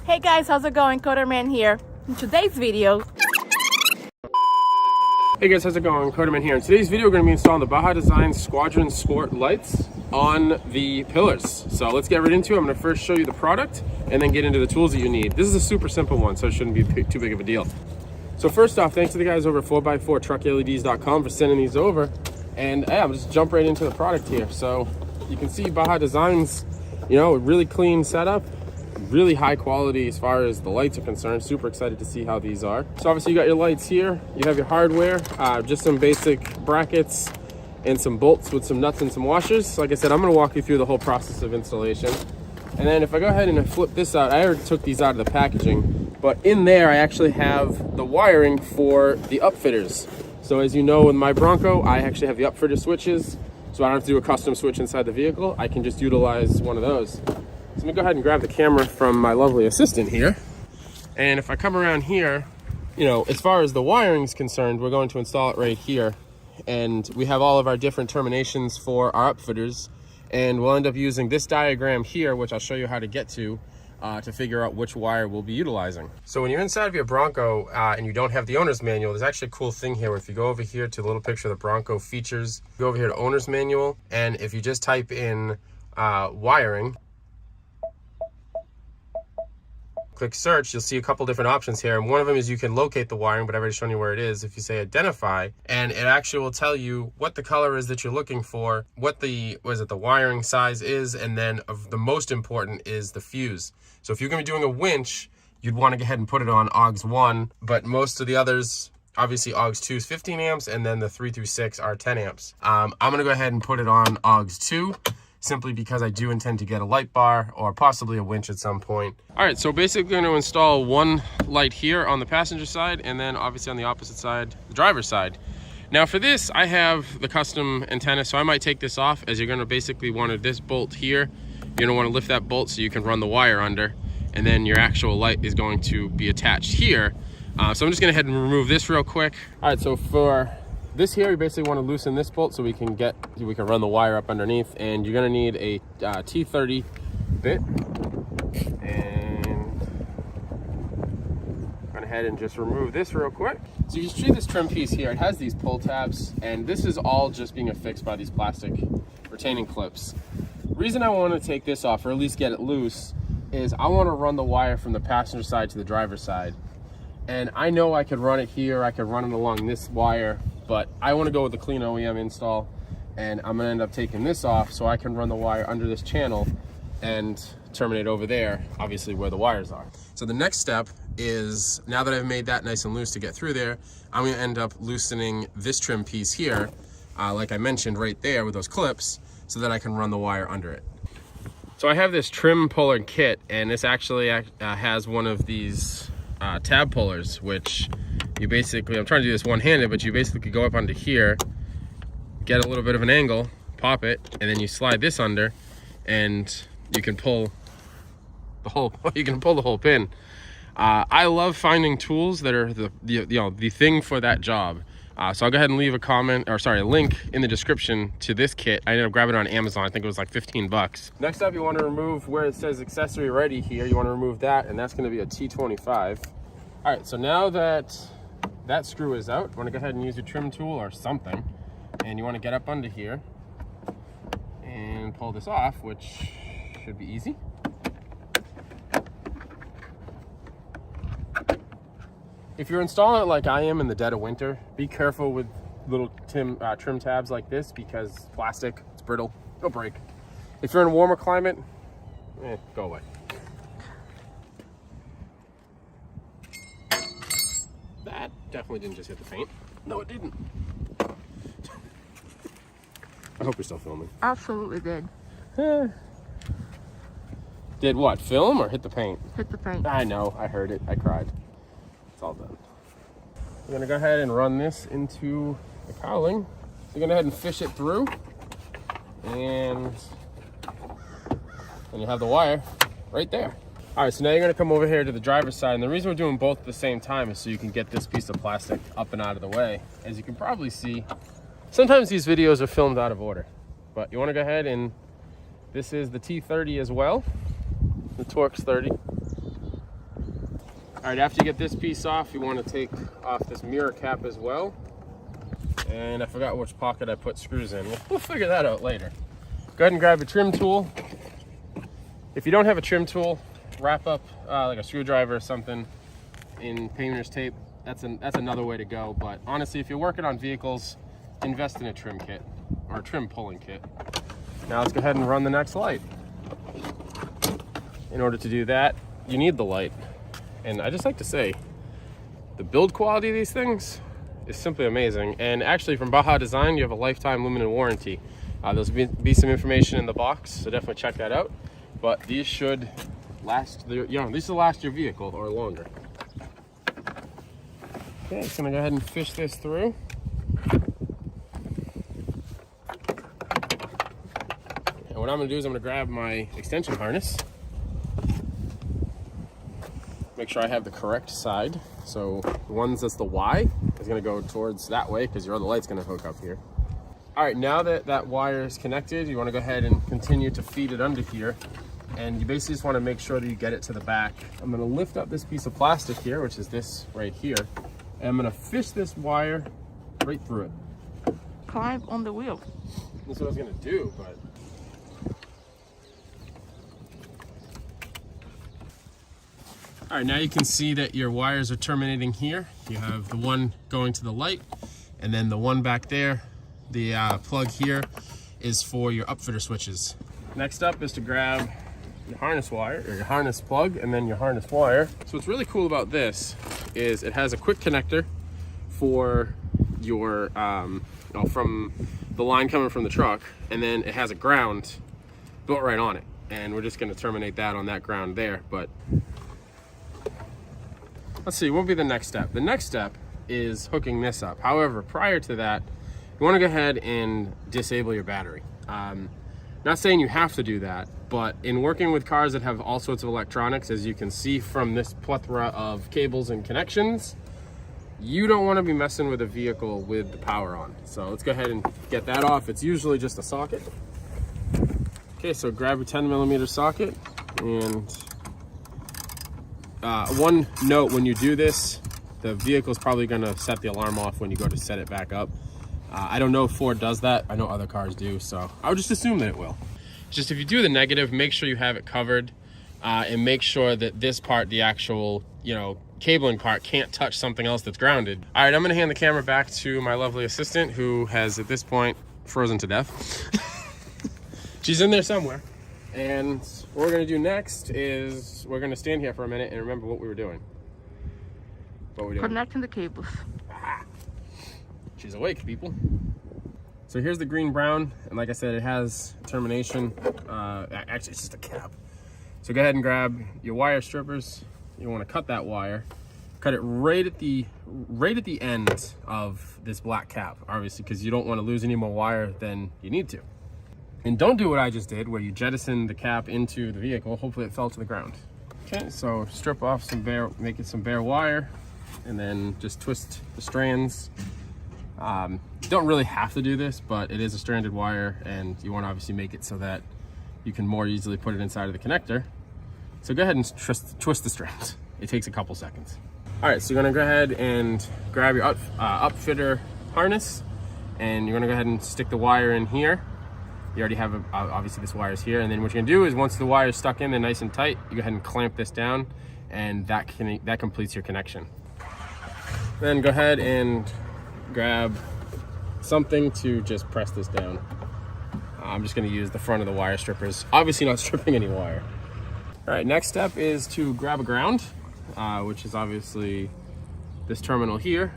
Hey guys, how's it going? Coderman here. In today's video, Hey guys, how's it going? Coderman here. In today's video, we're going to be installing the Baja Design Squadron Sport lights on the pillars. So let's get right into it. I'm going to first show you the product and then get into the tools that you need. This is a super simple one, so it shouldn't be too big of a deal. So first off, thanks to the guys over at 4x4truckleds.com for sending these over. And yeah, I'll just jump right into the product here. So you can see Baja Design's, a really clean setup. Really high quality as far as the lights are concerned. Super excited to see how these are. So obviously you got your lights here, you have your hardware, just some basic brackets and some bolts with some nuts and some washers. Like I said, I'm going to walk you through the whole process of installation. And then if I go ahead and flip this out, I already took these out of the packaging, but in there I actually have the wiring for the upfitters. So as you know, with my Bronco, I actually have the upfitter switches, so I don't have to do a custom switch inside the vehicle. I can just utilize one of those. So let me go ahead and grab the camera from my lovely assistant here. And if I come around here, as far as the wiring is concerned, we're going to install it right here. And we have all of our different terminations for our upfitters. And we'll end up using this diagram here, which I'll show you how to get to figure out which wire we'll be utilizing. So when you're inside of your Bronco and you don't have the owner's manual, there's actually a cool thing here. If you go over here to the little picture of the Bronco features, go over here to owner's manual. And if you just type in wiring, click search, you'll see a couple different options here, and one of them is you can locate the wiring, but I've already shown you where it is. If you say identify, and it actually will tell you what the color is that you're looking for, what the wiring size is, and then the most important is the fuse. So if you're going to be doing a winch, you'd want to go ahead and put it on AUX 1, but most of the others, obviously AUX 2 is 15 amps, and then the 3 through 6 are 10 amps. I'm going to go ahead and put it on AUX 2. Simply because I do intend to get a light bar or possibly a winch at some point. All right, so basically going to install one light here on the passenger side, and then obviously on the opposite side, the driver's side. Now for this, I have the custom antenna, so I might take this off, as you're going to basically want this bolt here. You're going to want to lift that bolt so you can run the wire under, and then your actual light is going to be attached here. So I'm just going to head and remove this real quick. All right, so for this here, you basically want to loosen this bolt so we can run the wire up underneath, and you're going to need a T30 bit. And I'm going to head and just remove this real quick. So you just see this trim piece here. It has these pull tabs, and this is all just being affixed by these plastic retaining clips. The reason I want to take this off, or at least get it loose, is I want to run the wire from the passenger side to the driver's side. And I know I could run it here, I could run it along this wire, but I want to go with the clean OEM install, and I'm going to end up taking this off so I can run the wire under this channel and terminate over there, obviously where the wires are. So the next step is, now that I've made that nice and loose to get through there, I'm going to end up loosening this trim piece here, like I mentioned right there with those clips, so that I can run the wire under it. So I have this trim puller kit, and this actually has one of these tab pullers, which you basically, I'm trying to do this one-handed, but you basically go up onto here, get a little bit of an angle, pop it, and then you slide this under, and you can pull the whole pin. I love finding tools that are the thing for that job. So I'll go ahead and leave a link in the description to this kit. I ended up grabbing it on Amazon. I think it was like 15 bucks. Next up, you want to remove where it says accessory ready here. You want to remove that, and that's going to be a T25. All right, so now that that screw is out, you want to go ahead and use your trim tool or something, and you want to get up under here and pull this off, which should be easy. If you're installing it like I am in the dead of winter, be careful with little trim tabs like this, because plastic, it's brittle, it'll break. If you're in a warmer climate, go away. That definitely didn't just hit the paint. No, it didn't. I hope you're still filming. absolutely did. Did what, film or hit the paint? Hit the paint. I know, I heard it, I cried. It's all done. We're gonna go ahead and run this into the cowling. So you're gonna go ahead and fish it through, and you have the wire right there. All right, so now you're gonna come over here to the driver's side, and the reason we're doing both at the same time is so you can get this piece of plastic up and out of the way. As you can probably see, sometimes these videos are filmed out of order, but you wanna go ahead and, this is the T30 as well, the Torx 30. All right, after you get this piece off, you want to take off this mirror cap as well. And I forgot which pocket I put screws in. We'll figure that out later. Go ahead and grab a trim tool. If you don't have a trim tool, wrap up like a screwdriver or something in painter's tape. That's another way to go. But honestly, if you're working on vehicles, invest in a trim kit or a trim pulling kit. Now let's go ahead and run the next light. In order to do that, you need the light. And I just like to say, the build quality of these things is simply amazing. And actually from Baja Design, you have a lifetime limited warranty. There's be some information in the box, so definitely check that out. But these should last, these will last your vehicle or longer. Okay, just gonna go ahead and fish this through. And what I'm gonna do is I'm gonna grab my extension harness. Make sure I have the correct side. So the ones that's the Y is gonna go towards that way because your other light's gonna hook up here. All right, now that that wire is connected, you wanna go ahead and continue to feed it under here. And you basically just wanna make sure that you get it to the back. I'm gonna lift up this piece of plastic here, which is this right here. And I'm gonna fish this wire right through it. Climb on the wheel. That's what I was gonna do, but. All right, now you can see that your wires are terminating here. You have the one going to the light, and then the one back there, the plug here, is for your upfitter switches. Next up is to grab your harness wire, or your harness plug, and then your harness wire. So what's really cool about this is it has a quick connector for your, from the line coming from the truck, and then it has a ground built right on it. And we're just gonna terminate that on that ground there, but let's see, what will be the next step? The next step is hooking this up. However, prior to that, you wanna go ahead and disable your battery. Not saying you have to do that, but in working with cars that have all sorts of electronics, as you can see from this plethora of cables and connections, you don't wanna be messing with a vehicle with the power on. So let's go ahead and get that off. It's usually just a socket. Okay, so grab your 10mm socket, and one note, when you do this, the vehicle is probably going to set the alarm off when you go to set it back up. I don't know if Ford does that. I know other cars do, so I would just assume that it will. Just if you do the negative, make sure you have it covered, and make sure that this part, the actual, cabling part, can't touch something else that's grounded. All right, I'm going to hand the camera back to my lovely assistant, who has at this point frozen to death. She's in there somewhere. And what we're gonna do next is we're gonna stand here for a minute and remember what we were doing. Connecting the cables. Ah, she's awake, people. So here's the green brown, and like I said, it has termination. Actually, it's just a cap. So go ahead and grab your wire strippers. You want to cut that wire. Cut it right at the end of this black cap, obviously, because you don't want to lose any more wire than you need to. And don't do what I just did, where you jettison the cap into the vehicle. Hopefully it fell to the ground. Okay, so strip off make it some bare wire, and then just twist the strands. You don't really have to do this, but it is a stranded wire, and you want to obviously make it so that you can more easily put it inside of the connector. So go ahead and twist the strands. It takes a couple seconds. All right, so you're gonna go ahead and grab your upfitter harness, and you're gonna go ahead and stick the wire in here. You already have, obviously this wire is here, and then what you're gonna do is once the wire is stuck in there nice and tight, you go ahead and clamp this down, and that completes your connection. Then go ahead and grab something to just press this down. I'm just gonna use the front of the wire strippers, obviously not stripping any wire. All right, next step is to grab a ground, which is obviously this terminal here.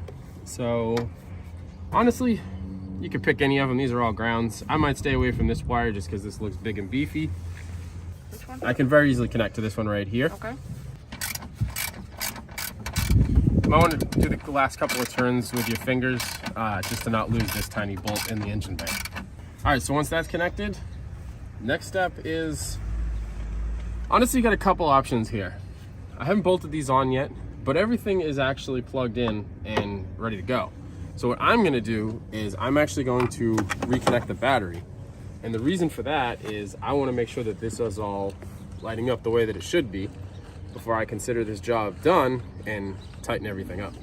So honestly, you can pick any of them. These are all grounds. I might stay away from this wire just because this looks big and beefy. Which one? I can very easily connect to this one right here. Okay. You might want to do the last couple of turns with your fingers, just to not lose this tiny bolt in the engine bay. All right, so once that's connected, next step is, honestly, you got a couple options here. I haven't bolted these on yet, but everything is actually plugged in and ready to go. So what I'm gonna do is I'm actually going to reconnect the battery. And the reason for that is I wanna make sure that this is all lighting up the way that it should be. before I consider this job done and tighten everything up.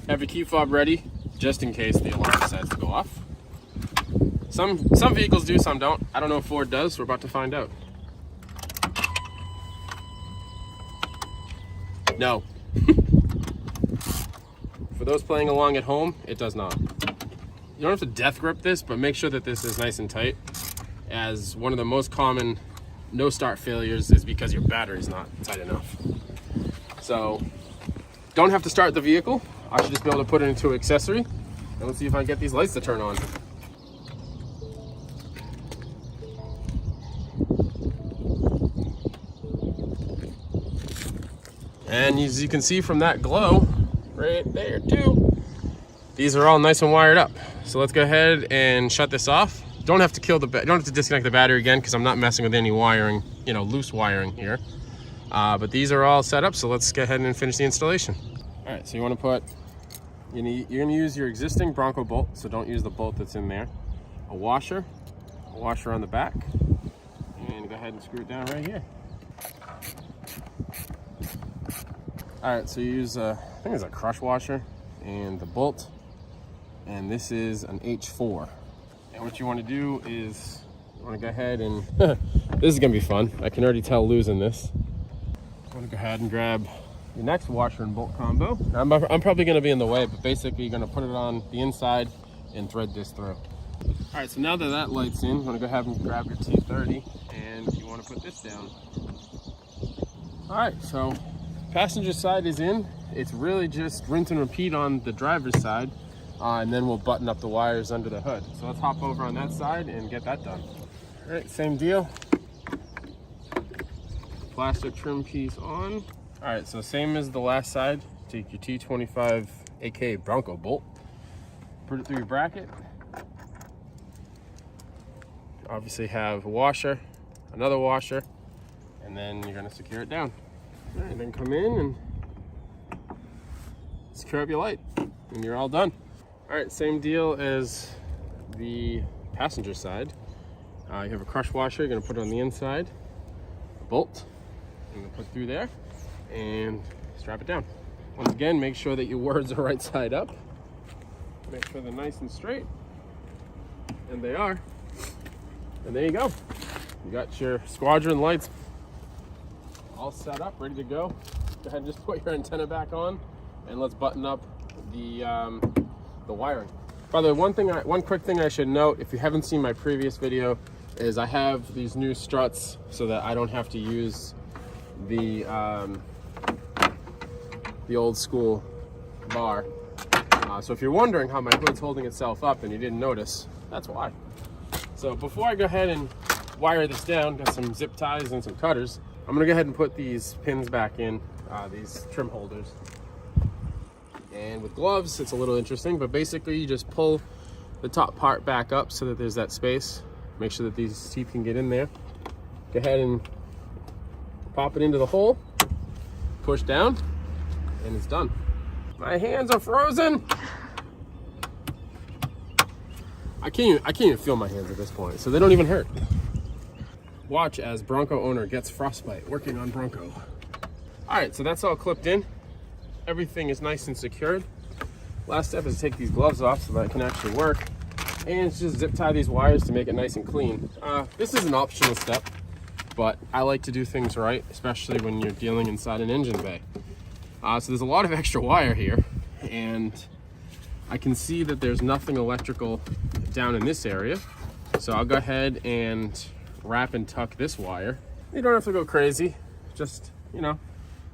Have your key fob ready, just in case the alarm decides to go off. Some vehicles do, some don't. I don't know if Ford does. We're about to find out. No. For those playing along at home, it does not. You don't have to death grip this, but make sure that this is nice and tight, as one of the most common no start failures is because your battery's not tight enough. So don't have to start the vehicle. I should just be able to put it into an accessory, and let's see if I can get these lights to turn on. And as you can see from that glow right there too, these are all nice and wired up. So let's go ahead and shut this off. Don't have to disconnect the battery again, because I'm not messing with any wiring, you know, loose wiring here. But these are all set up, so let's go ahead and finish the installation. All right, so you want to put, you're gonna use your existing Bronco bolt, so don't use the bolt that's in there. A washer on the back, and go ahead and screw it down right here. All right, so you use I think it's a crush washer and the bolt, and this is an H4. And what you want to do is you want to go ahead and this is gonna be fun. I can already tell losing this. You want to go ahead and grab your next washer and bolt combo. Now, I'm probably going to be in the way, but basically you're going to put it on the inside and thread this through. All right, so now that that light's in, you want to go ahead and grab your T30, and you want to put this down. All right, so passenger side is in. It's really just rinse and repeat on the driver's side, and then we'll button up the wires under the hood. So let's hop over on that side and get that done. All right, same deal. Plastic trim piece on. All right, so same as the last side. Take your T25 aka Bronco bolt, put it through your bracket. Obviously have a washer, another washer, and then you're gonna secure it down. All right, then come in and secure up your light, and you're all done. All right, same deal as the passenger side. You have a crush washer, you're gonna put it on the inside, a bolt, you're gonna put through there, and strap it down. Once again, make sure that your words are right side up. Make sure they're nice and straight, and they are. And there you go. You got your squadron lights all set up, ready to go. Go ahead and just put your antenna back on, and let's button up the wiring. By the way, one quick thing I should note, if you haven't seen my previous video, is I have these new struts so that I don't have to use the old school bar. So if you're wondering how my hood's holding itself up and you didn't notice, that's why. So before I go ahead and wire this down, got some zip ties and some cutters, I'm gonna go ahead and put these pins back in, these trim holders. And with gloves, it's a little interesting, but basically you just pull the top part back up so that there's that space. Make sure that these teeth can get in there. Go ahead and pop it into the hole, push down, and it's done. My hands are frozen. I can't even feel my hands at this point, so they don't even hurt. Watch as Bronco owner gets frostbite working on Bronco. All right, so that's all clipped in. Everything is nice and secured. Last step is to take these gloves off so that it can actually work, and just zip tie these wires to make it nice and clean. This is an optional step, but I like to do things right, especially when you're dealing inside an engine bay. So there's a lot of extra wire here, and I can see that there's nothing electrical down in this area. So I'll go ahead and wrap and tuck this wire. You don't have to go crazy, just, you know,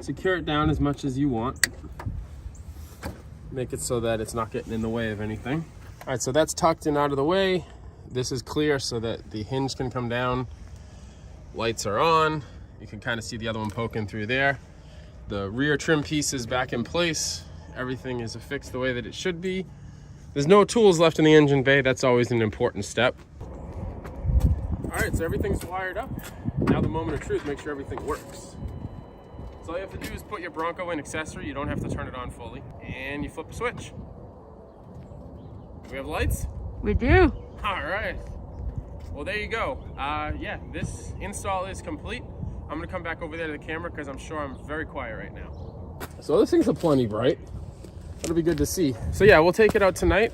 secure it down as much as you want. Make it so that it's not getting in the way of anything. All right, so that's tucked and out of the way. This is clear so that the hinge can come down. Lights are on. You can kind of see the other one poking through there. The rear trim piece is back in place. Everything is affixed the way that it should be. There's no tools left in the engine bay. That's always an important step. All right, so everything's wired up. Now the moment of truth, make sure everything works. So all you have to do is put your Bronco in accessory. You don't have to turn it on fully. And you flip a switch. Do we have lights? We do. All right. Well, there you go. Yeah, this install is complete. I'm gonna come back over there to the camera because I'm sure I'm very quiet right now. So this thing's a plenty bright. It'll be good to see. So yeah, we'll take it out tonight,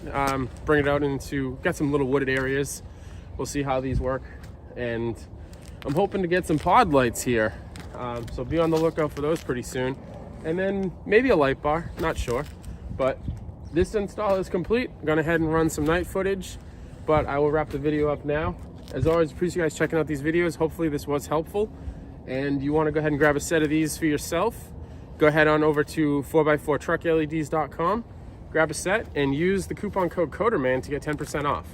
bring it out into, got some little wooded areas. We'll see how these work. And I'm hoping to get some pod lights here. So be on the lookout for those pretty soon. And then maybe a light bar, not sure. But this install is complete. I'm gonna head and run some night footage, but I will wrap the video up now. As always, appreciate you guys checking out these videos. Hopefully this was helpful. And you wanna go ahead and grab a set of these for yourself, go ahead on over to 4x4truckleds.com, grab a set, and use the coupon code CODERMAN to get 10% off.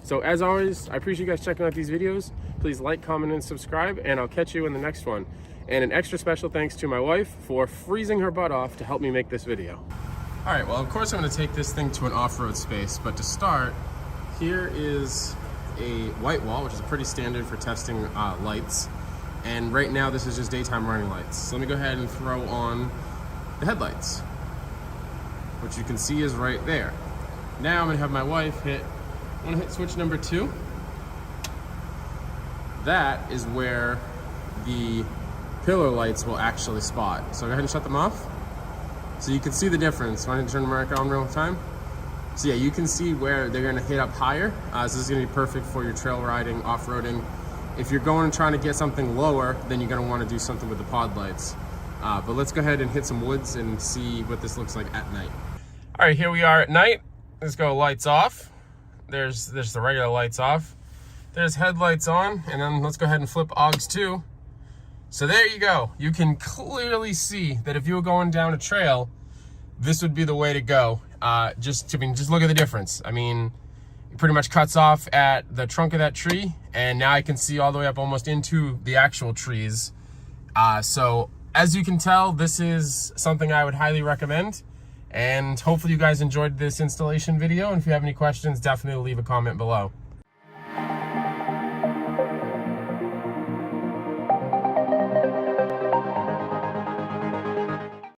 So as always, I appreciate you guys checking out these videos. Please like, comment, and subscribe, and I'll catch you in the next one. And an extra special thanks to my wife for freezing her butt off to help me make this video. All right, well, of course I'm gonna take this thing to an off-road space, but to start, here is a white wall, which is pretty standard for testing lights. And right now, this is just daytime running lights. So let me go ahead and throw on the headlights, which you can see is right there. Now I'm gonna have my wife hit switch number 2. That is where the pillar lights will actually spot. So go ahead and shut them off. So you can see the difference. Want to turn the marker on real time? So yeah, you can see where they're gonna hit up higher. So this is gonna be perfect for your trail riding, off-roading. If you're going and trying to get something lower, then you're gonna wanna do something with the pod lights. But let's go ahead and hit some woods and see what this looks like at night. All right, here we are at night. Let's go lights off. There's the regular lights off. There's headlights on, and then let's go ahead and flip AUX 2. So there you go. You can clearly see that if you were going down a trail, this would be the way to go. Just look at the difference. I mean, it pretty much cuts off at the trunk of that tree, and now I can see all the way up almost into the actual trees. So as you can tell, this is something I would highly recommend. And hopefully you guys enjoyed this installation video. And if you have any questions, definitely leave a comment below.